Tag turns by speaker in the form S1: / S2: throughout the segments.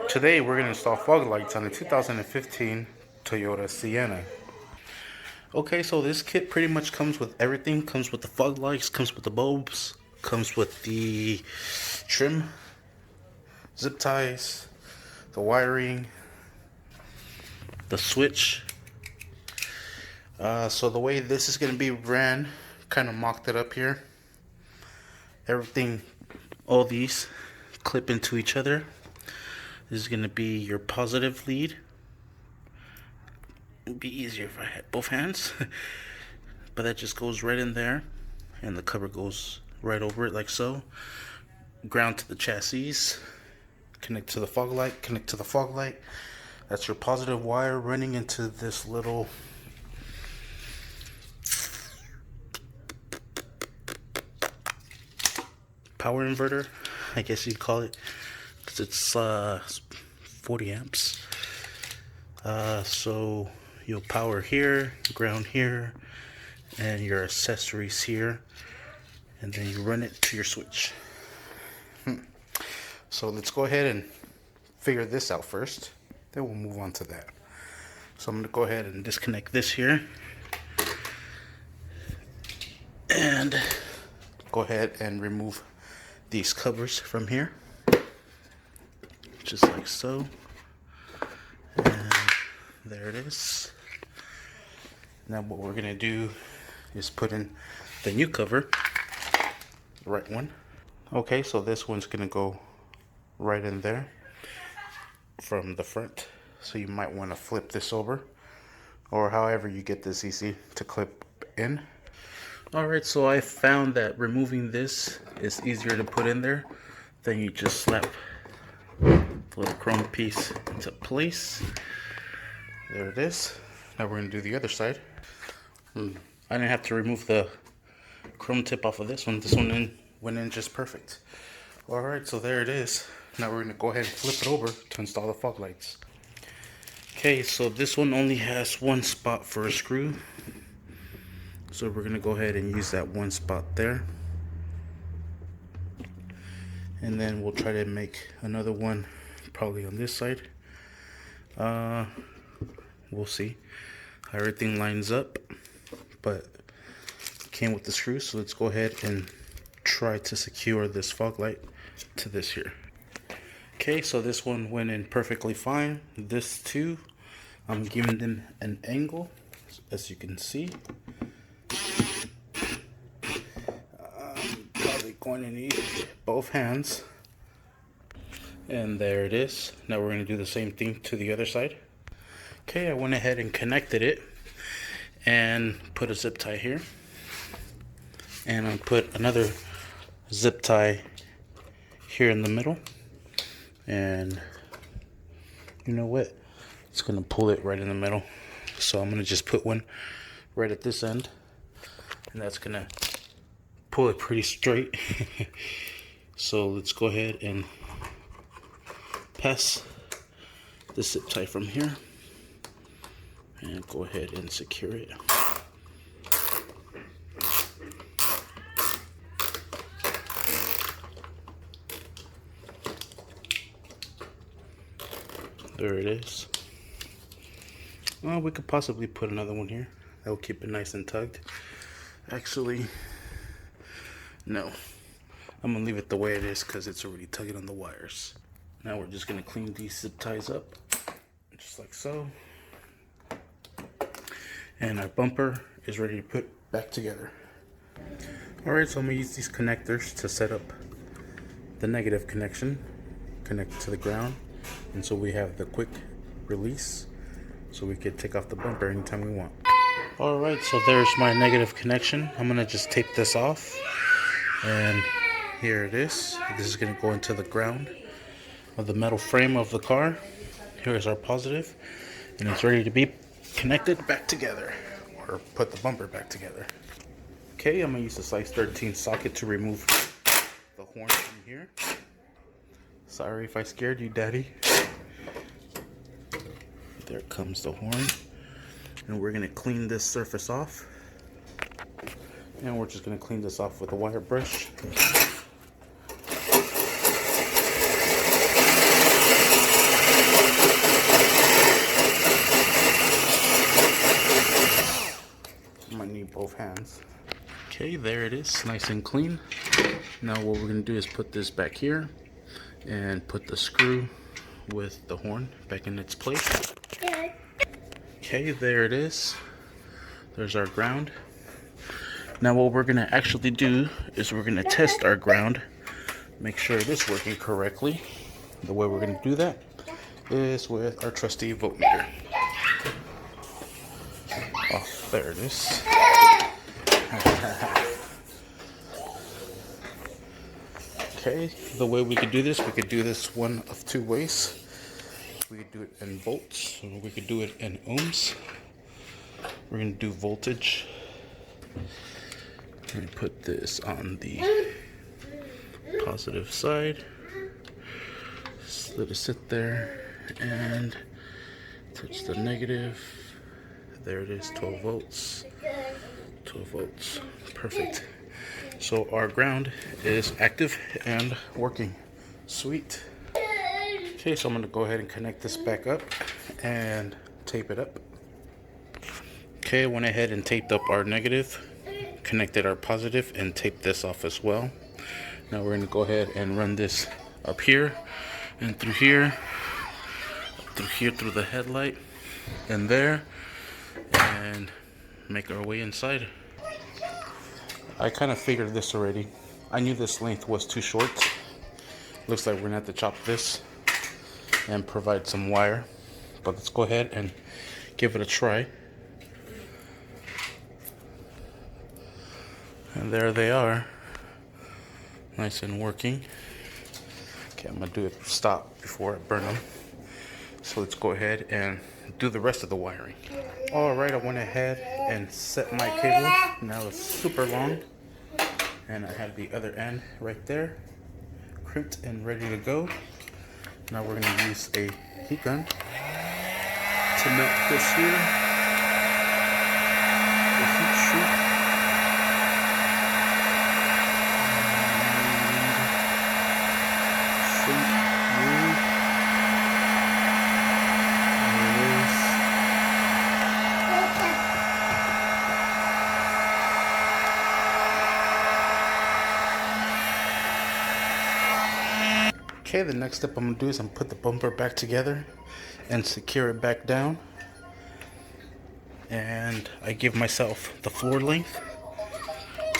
S1: Today we're going to install fog lights on a 2015 Toyota Sienna. Okay, so this kit pretty much comes with everything. Comes with the fog lights, comes with the bulbs, comes with the trim, zip ties, the wiring, the switch. So the way this is going to be ran, kind of mocked it up here. Everything, all these clip into each other. This is going to be your positive lead. It'd be easier if I had both hands. But that just goes right in there. And the cover goes right over it like so. Ground to the chassis. Connect to the fog light. Connect to the fog light. That's your positive wire running into this little power inverter, I guess you'd call it, because it's 40 amps. So you'll power here, ground here, and your accessories here, and then you run it to your switch. So let's go ahead and figure this out first, then we'll move on to that. So I'm going to go ahead and disconnect this here, and go ahead and remove these covers from here, just like so. And there it is. Now what we're gonna do is put in the new cover, the right one. Okay, so this one's gonna go right in there from the front, so you might want to flip this over, or however you get this easy to clip in. Alright, so I found that removing this is easier to put in there. Then you just slap the little chrome piece into place. There it is. Now we're going to do the other side. I didn't have to remove the chrome tip off of this one. This one went in just perfect. Alright, so there it is. Now we're going to go ahead and flip it over to install the fog lights. Okay, so this one only has one spot for a screw. So we're going to go ahead and use that one spot there. And then we'll try to make another one probably on this side. We'll see how everything lines up. But it came with the screws, so let's go ahead and try to secure this fog light to this here. Okay, so this one went in perfectly fine. This too, I'm giving them an angle, as you can see. Going to need both hands, and there it is. Now we're going to do the same thing to the other side. Okay, I went ahead and connected it and put a zip tie here, and I put another zip tie here in the middle, and you know what, it's going to pull it right in the middle. So I'm going to just put one right at this end, and that's going to pull it pretty straight. So let's go ahead and pass the zip tie from here and go ahead and secure it. There it is. Well, we could possibly put another one here. That will keep it nice and tugged. Actually, no, I'm gonna leave it the way it is because it's already tugging on the wires. Now we're just gonna clean these zip ties up, just like so. And our bumper is ready to put back together. Alright, so I'm gonna use these connectors to set up the negative connection, connect to the ground, and so we have the quick release, so we can take off the bumper anytime we want. Alright, so there's my negative connection. I'm gonna just tape this off. And here it is. This is going to go into the ground of the metal frame of the car. Here's our positive, and it's ready to be connected back together, or put the bumper back together. Okay, I'm going to use the size 13 socket to remove the horn from here. Sorry if I scared you, Daddy. There comes the horn. And we're going to clean this surface off. And we're just going to clean this off with a wire brush. there it is, nice and clean. Now what we're going to do is put this back here and put the screw with the horn back in its place. Okay, there it is. There's our ground. Now what we're going to actually do is we're going to test our ground, make sure it is working correctly. The way we're going to do that is with our trusty voltmeter. Oh, there it is. Okay, the way we could do this, we could do this one of two ways. We could do it in volts, or we could do it in ohms. We're going to do voltage. Let me put this on the positive side. Just let it sit there and touch the negative. There it is, 12 volts. 12 volts. Perfect. So our ground is active and working. Sweet. Okay, so I'm going to go ahead and connect this back up and tape it up. Okay, I went ahead and taped up our negative, connected our positive, and taped this off as well. Now we're going to go ahead and run this up here and through here, through the headlight and there, and make our way inside. I kind of figured this already. I knew this length was too short. Looks like we're going to have to chop this and provide some wire. But let's go ahead and give it a try. And there they are. Nice and working. Okay, I'm going to do it stop before I burn them. So let's go ahead and do the rest of the wiring. Alright, I went ahead and set my cable. Now it's super long. And I have the other end right there, crimped and ready to go. Now we're going to use a heat gun to melt this here. The heat shrink. Okay, the next step I'm going to do is I'm going to put the bumper back together and secure it back down. And I give myself the floor length,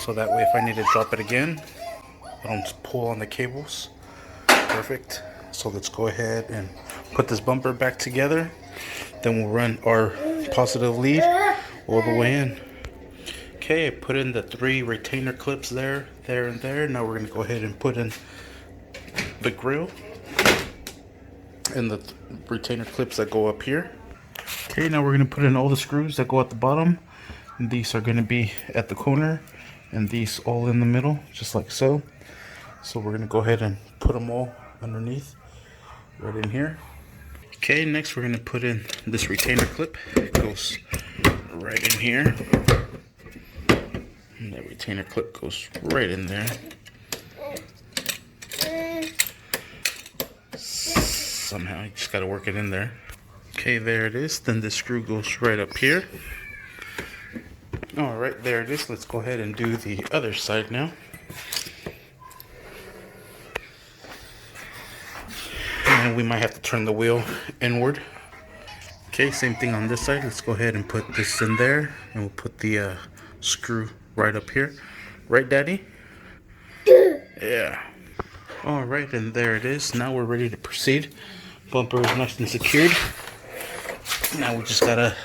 S1: so that way if I need to drop it again, I don't pull on the cables. Perfect. So let's go ahead and put this bumper back together. Then we'll run our positive lead all the way in. Okay, I put in the 3 retainer clips there, and there. Now we're going to go ahead and put in the grill and the retainer clips that go up here. Okay, now we're going to put in all the screws that go at the bottom. And these are going to be at the corner, and these all in the middle, just like so. So we're going to go ahead and put them all underneath, right in here. Okay, next we're going to put in this retainer clip. It goes right in here. And that retainer clip goes right in there. Somehow you just got to work it in there. Okay, there it is. Then the screw goes right up here. Alright, there it is. Let's go ahead and do the other side now. And we might have to turn the wheel inward. Okay, same thing on this side. Let's go ahead and put this in there. And we'll put the screw right up here. Right, Daddy? Yeah. Alright, and there it is. Now we're ready to proceed. Bumper is nice and secured. Now we just gotta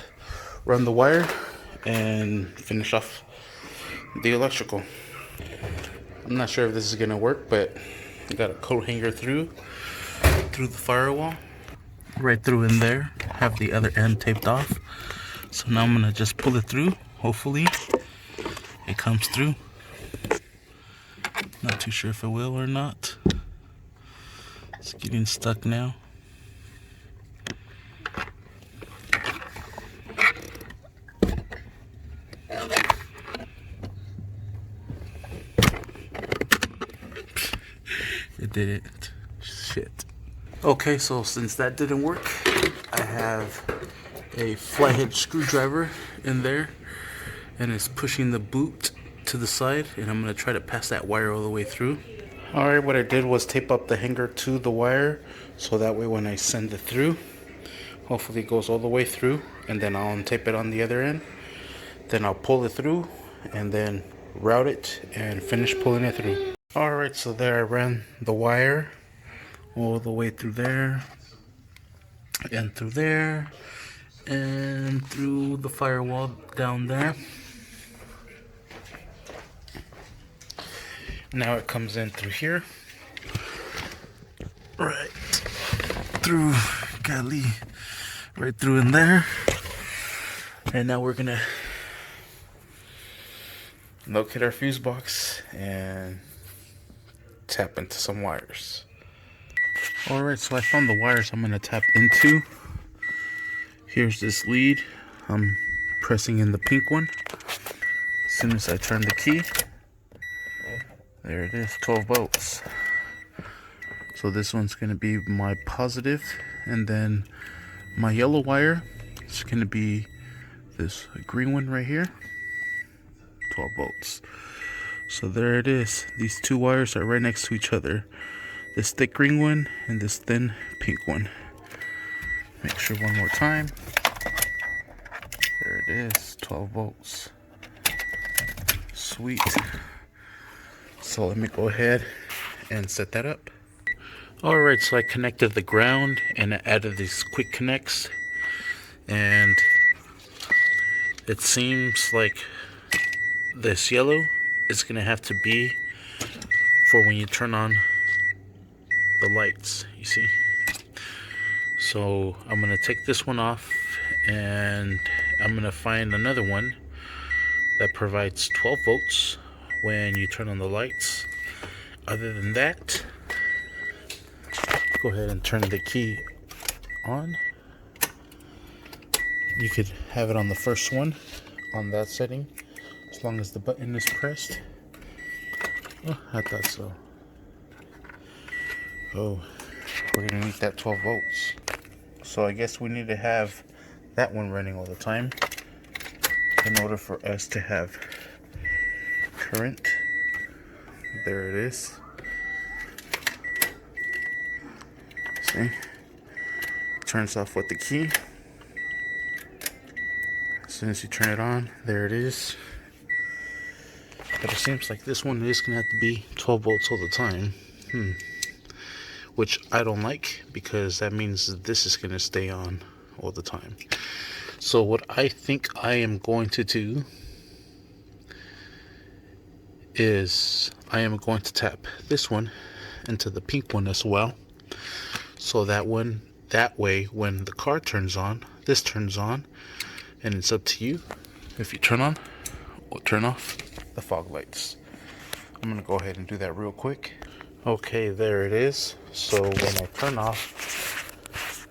S1: run the wire and finish off the electrical. I'm not sure if this is gonna work, but I got a coat hanger through the firewall, right through in there. Have the other end taped off. So now I'm gonna just pull it through. Hopefully it comes through. Not too sure if it will or not. It's getting stuck now. It didn't. Shit. Okay, so since that didn't work, I have a flathead screwdriver in there, and it's pushing the boot to the side, and I'm going to try to pass that wire all the way through. Alright, what I did was tape up the hanger to the wire, so that way when I send it through, hopefully it goes all the way through, and then I'll untape it on the other end. Then I'll pull it through, and then route it, and finish pulling it through. Alright, so there I ran the wire all the way through there, and through there, and through the firewall down there. Now it comes in through here, right through, golly, right through in there. And now we're gonna locate our fuse box and tap into some wires. Alright, so I found the wires I'm gonna tap into. Here's this lead. I'm pressing in the pink one. As soon as I turn the key, there it is, 12 volts. So this one's going to be my positive, and then my yellow wire is going to be this green one right here, 12 volts. So there it is. These two wires are right next to each other. This thick green one and this thin pink one. Make sure one more time. There it is, 12 volts. Sweet. So let me go ahead and set that up. Alright, so I connected the ground and I added these quick connects, and it seems like this yellow is going to have to be for when you turn on the lights, you see. So I'm going to take this one off, and I'm going to find another one that provides 12 volts when you turn on the lights. Other than that, go ahead and turn the key on. You could have it on the first one on that setting, as long as the button is pressed. Oh, I thought so. Oh, we're gonna need that 12 volts. So I guess we need to have that one running all the time in order for us to have current. There it is. See? Turns off with the key. As soon as you turn it on, there it is. But it seems like this one is going to have to be 12 volts all the time. Which I don't like, because that means that this is going to stay on all the time. So what I think I am going to do is I am going to tap this one into the pink one as well. So that way when the car turns on, this turns on, and it's up to you if you turn on or turn off the fog lights. I'm gonna go ahead and do that real quick. Okay, there it is. So when I turn off,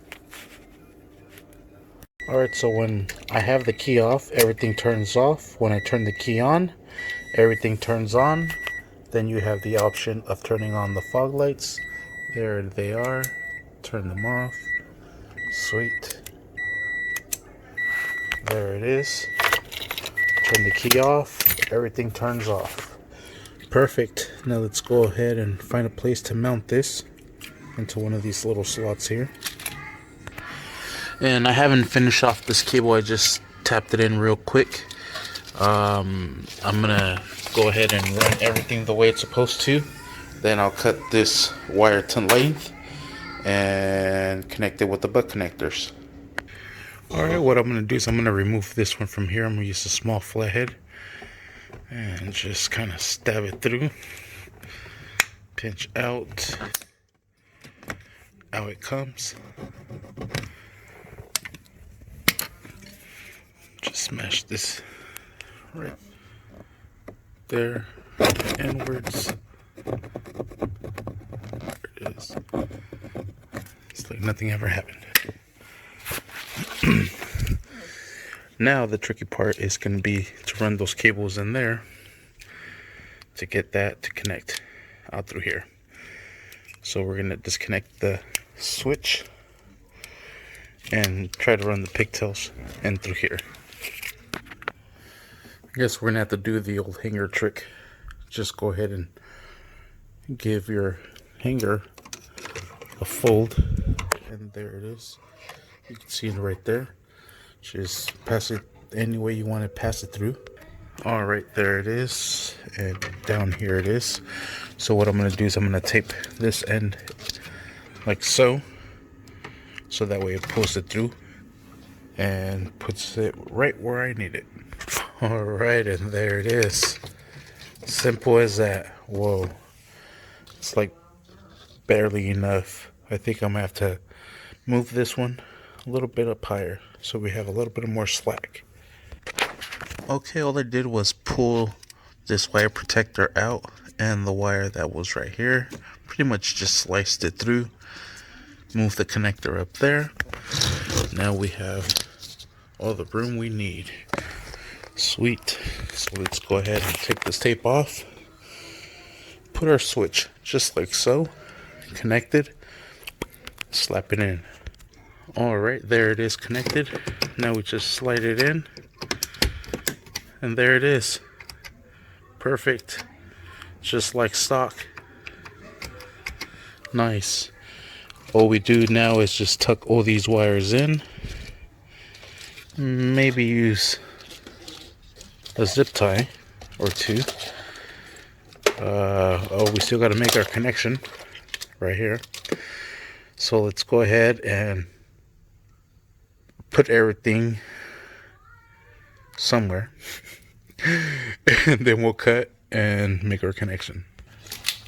S1: alright, so when I have the key off, everything turns off. When I turn the key on, everything turns on. Then you have the option of turning on the fog lights. There they are. Turn them off. Sweet. There it is. Turn the key off. Everything turns off. Perfect. Now let's go ahead and find a place to mount this into one of these little slots here. And I haven't finished off this cable. I just tapped it in real quick. I'm gonna go ahead and run everything the way it's supposed to. Then I'll cut this wire to length and connect it with the butt connectors. Alright, what I'm going to do is I'm going to remove this one from here. I'm going to use a small flathead and just kind of stab it through. Pinch out. Out it comes. Just smash this right there inwards. There it is. It's like nothing ever happened. Now the tricky part is going to be to run those cables in there to get that to connect out through here. So we're going to disconnect the switch and try to run the pigtails in through here. I guess we're gonna have to do the old hanger trick. Just go ahead and give your hanger a fold, and there it is. You can see it right there. Just pass it any way you want to pass it through. All right, there it is, and down here it is. So what I'm gonna do is I'm gonna tape this end like so that way it pulls it through and puts it right where I need it. All right, and there it is. Simple as that. Whoa, it's like barely enough. I think I'm gonna have to move this one a little bit up higher so we have a little bit more slack. Okay, all I did was pull this wire protector out, and the wire that was right here, pretty much just sliced it through, move the connector up there. Now we have all the room we need. Sweet. So let's go ahead and take this tape off, put our switch just like so, connected, slap it in. All right, there it is connected. Now we just slide it in, and there it is. Perfect. Just like stock. Nice. All we do now is just tuck all these wires in. Maybe use a zip tie or two. Oh, we still got to make our connection right here. So let's go ahead and put everything somewhere. And then we'll cut and make our connection.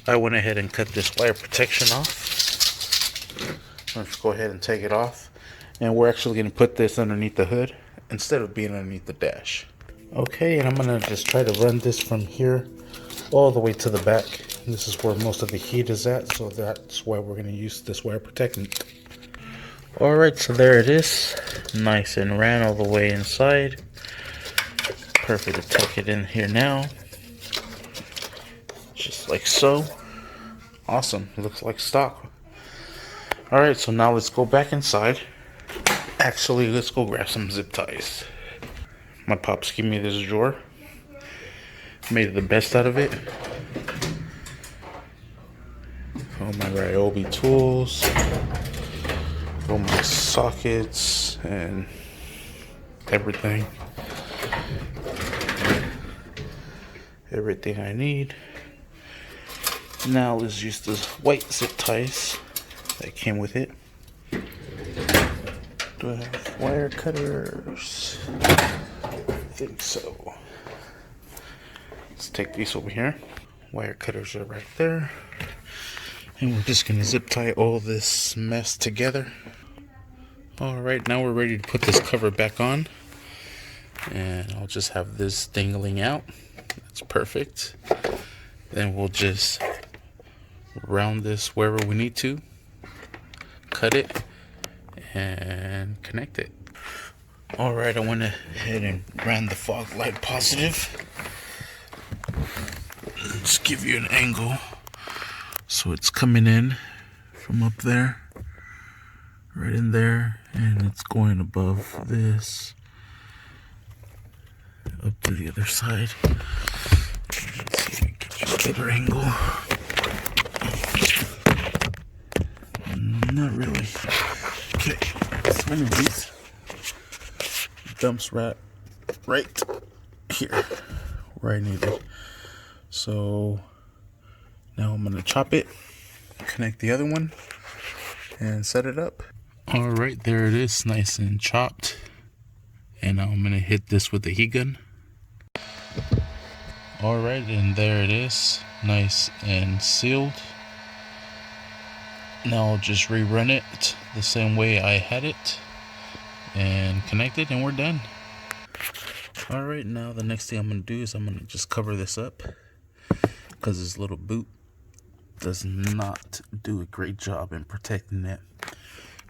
S1: I went ahead and cut this wire protection off. Let's go ahead and take it off. And we're actually going to put this underneath the hood instead of being underneath the dash. Okay, and I'm going to just try to run this from here all the way to the back. This is where most of the heat is at, so that's why we're going to use this wire protectant. Alright, so there it is. Nice and ran all the way inside. Perfect to tuck it in here now. Just like so. Awesome, it looks like stock. Alright, so now let's go back inside. Actually, let's go grab some zip ties. My pops gave me this drawer. Made the best out of it. All my Ryobi tools. All my sockets and everything. Everything I need. Now let's use this white zip ties that came with it. Do I have wire cutters? I think so. Let's take these over here. Wire cutters are right there. And we're just gonna zip tie all this mess together. Alright, now we're ready to put this cover back on. And I'll just have this dangling out. That's perfect. Then we'll just round this wherever we need to. Cut it and connect it. Alright, I went ahead and ran the fog light positive. Let's give you an angle. So it's coming in from up there, right in there, and it's going above this, up to the other side. Let's see if we can get you a better angle. Not really. Okay, it's one of these dumps right here where I need it. So now I'm gonna chop it, connect the other one, and set it up. All right, there it is, nice and chopped. And now I'm gonna hit this with the heat gun. All right, and there it is, nice and sealed. Now I'll just rerun it the same way I had it and connect it, and we're done. All right, now the next thing I'm gonna do is I'm gonna just cover this up because this little boot does not do a great job in protecting it.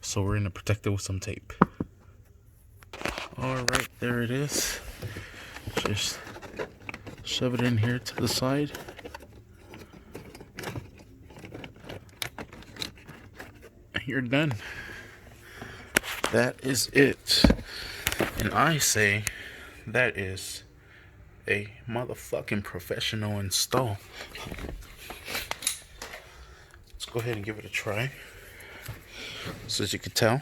S1: So we're gonna protect it with some tape. All right, there it is. Just shove it in here to the side. You're done. That is it. And I say that is a motherfucking professional install. Let's go ahead and give it a try. So as you can tell,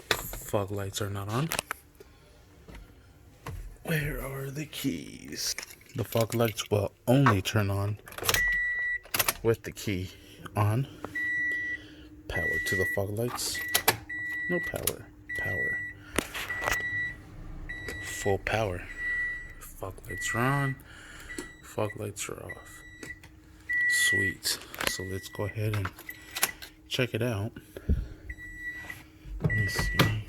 S1: fog lights are not on. Where are the keys? The fog lights will only turn on with the key on. Power to the fog lights. No power. Power. Full power. Fog lights are on. Fog lights are off. Sweet. So let's go ahead and check it out. Let me see.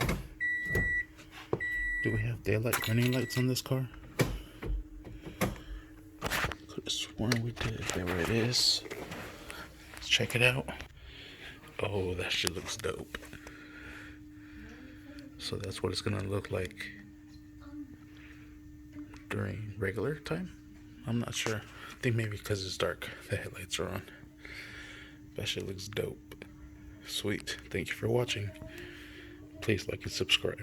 S1: Do we have daylight running lights on this car? Could have sworn we did. There it is. Let's check it out. Oh, that shit looks dope. So that's what it's gonna look like during regular time. I'm not sure. I think maybe because it's dark, the headlights are on. That shit looks dope. Sweet. Thank you for watching. Please like and subscribe.